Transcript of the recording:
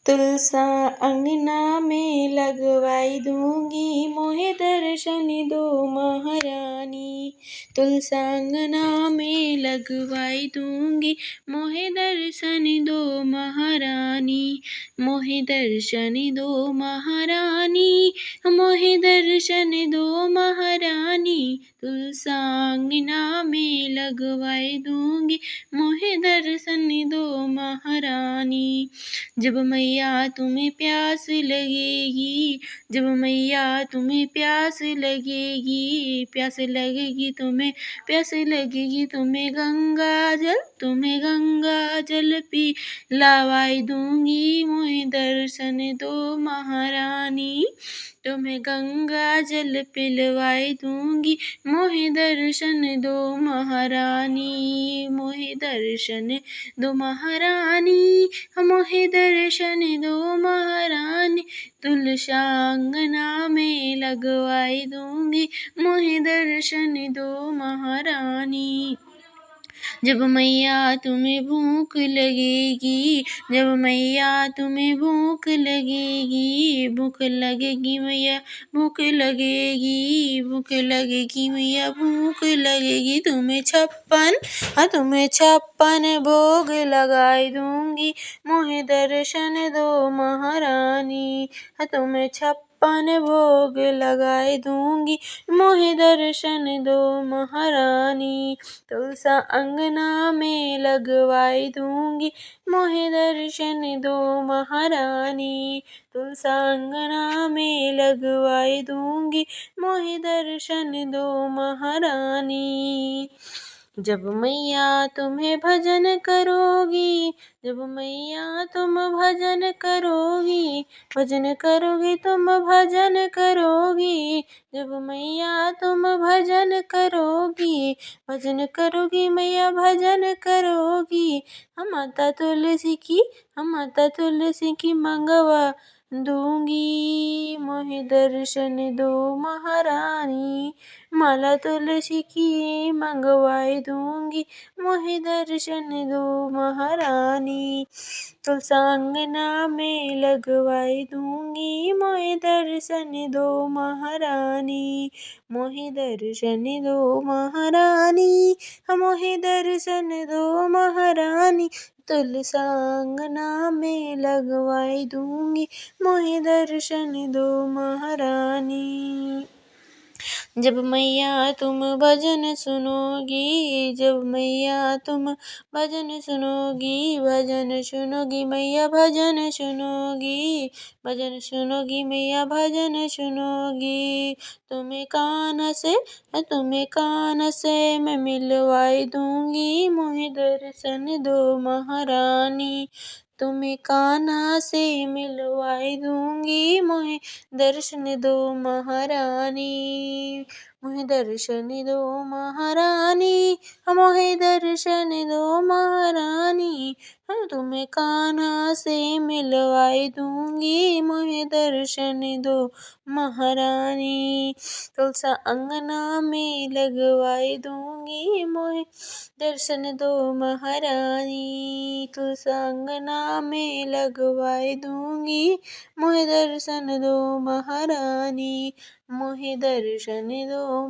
तुलसा अंगना में लगवाई दूंगी, मोहे दर्शन दो महारानी। तुलसा अंगना में लगवाई दूंगी, मोहे दर्शन दो महारानी। मोहे दर्शन दो महारानी, मोहे दर्शन दो महारानी। तुलसा अंगना में लगवाई दूंगी, मोहे दर्शन दो महारानी। जब मैया तुम्हें प्यास लगेगी, जब मैया तुम्हें प्यास लगेगी, प्यास लगेगी तुम्हें, प्यास लगेगी तुम्हें तुम्हें गंगा जल पिलवाई दूंगी, मोहे दर्शन दो महारानी। तुम्हें गंगा जल पिलवाई दूंगी, मोहे दर्शन दो महारानी। मोहे दर्शन दो महारानी, मोहे दर्शन दो महारानी। तुलसा अंगना में लगवाई दूंगी, मोहे दर्शन दो महारानी। जब मैया तुम्हें भूख लगेगी, जब मैया तुम्हें भूख लगेगी, भूख लगेगी मैया, भूख लगेगी, भूख लगेगी मैया, भूख लगेगी तुम्हें तुम्हें 56 भोग लगाई दूंगी, मोहे दर्शन दो महारानी। तुम्हें 56 भोग लगाई दूंगी, मोहे दर्शन दो महारानी। तुलसा अंगना में लगवाई दूंगी, मोहे दर्शन दो महारानी। तुलसा अंगना में लगवाई दूंगी, मोहे दर्शन दो महारानी। जब मैया तुम्हें भजन करोगी, जब मैया तुम भजन करोगी, भजन करोगी तुम भजन करोगी। जब मैया तुम भजन करोगी, भजन करोगी मैया भजन करोगी। हम माता तुलसी की, हम माता तुलसी की मंगवा दूंगी, मोहे दर्शन दो महारानी। माला तुलसी की मंगवाई दूंगी, मोहे दर्शन दो महारानी। तुलसा अंगना में लगवाई दूंगी, मोहे दर्शन दो महारानी। मोहे दर्शन दो महारानी, मोहे दर्शन दो महारानी। तुलसा अंगना में लगवाई दूंगी, मोहे दर्शन दो महारानी। जब मैया तुम भजन सुनोगी, जब मैया तुम भजन सुनोगी, भजन सुनोगी मैया भजन सुनोगी, भजन सुनोगी मैया भजन सुनोगी। तुम्हें कान से मैं मिलवाई दूंगी, मोहे दर्शन दो महारानी। तुम्हें कान्हा से मिलवाई दूंगी, मोहे दर्शन दो महारानी। मोहे दर्शन दो महारानी, मोहे दर्शन दो महारानी। तुम्हें कान्हा से मिलवाई दूंगी, मोहे दर्शन दो महारानी। तुलसा अंगना में लगवाई दूंगी, मोहे दर्शन दो महारानी। तुलसा अंगना में लगवाई दूंगी, मोहे दर्शन दो महारानी। मोहे दर्शन दो